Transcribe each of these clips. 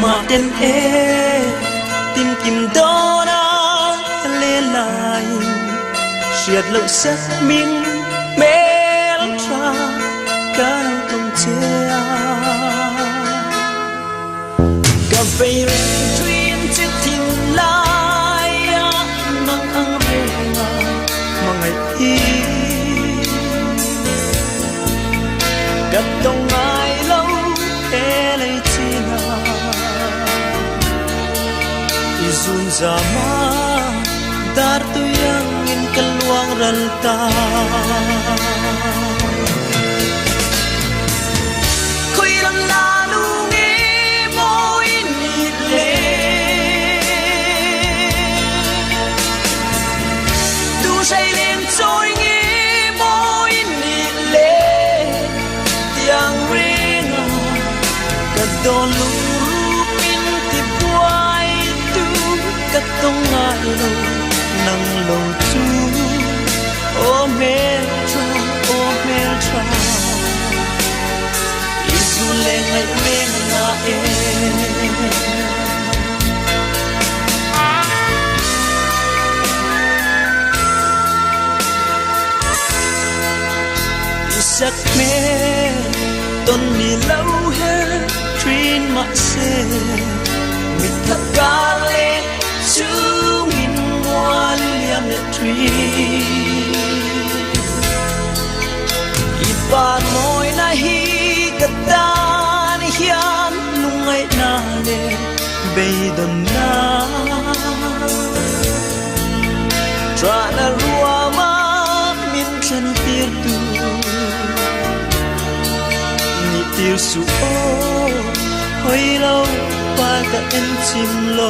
mà tên e tin kim đó đã lên lại siết lậu sắc min mel tra cao tông che cà phê truyền chiếc thìn lai nắng ăn về mà ngày y cất tông ai lâu e lấy chi nào izun zama dar tu yang in keluang ralta koi lam la lu nge moi ni le tu say lên trôi nge moi ni le yang ring ka don lu min ti buai tu ka tong ai lo nang lo chu o mel tra isu le ngai wen na e isak me ton ni lâu he trin ma se mit ka kale chu min ngoan liam le tree ipa moi na hi katan hian lungai na le beidon na tra na ruama min chen tir tu ni tir su o hoi lâu pa ka en chim lo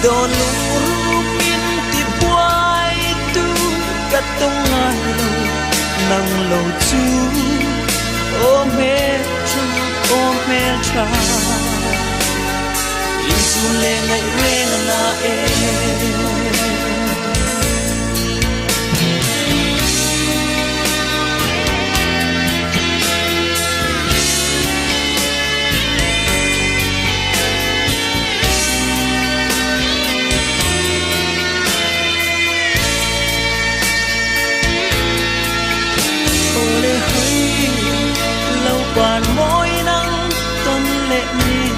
don lu min ti buai tu ka tong ai lo nang lo chu o me tra isu le ngai ren na e quan môi nắng tôn lệ mi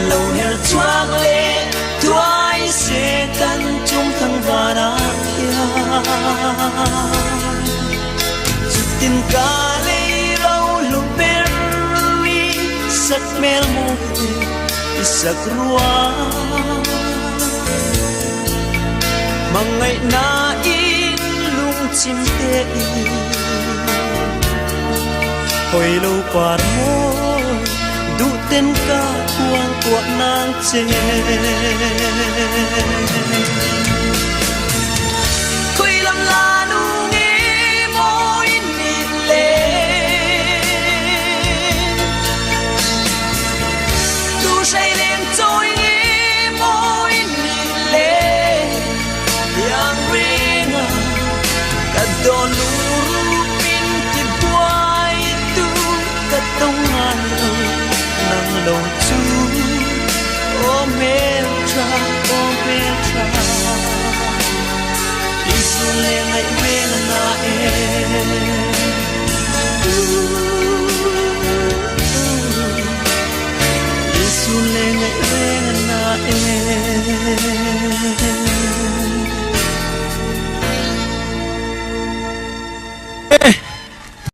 lâu heo choang lệ thoái sẽ căn chung thăng và đã kia chút tin ca lệ lâu lu berry sắc mel môi sắc rua mà ngày na in lung chim tê hồi lâu qua môi đủ tên ca quang của nàng chê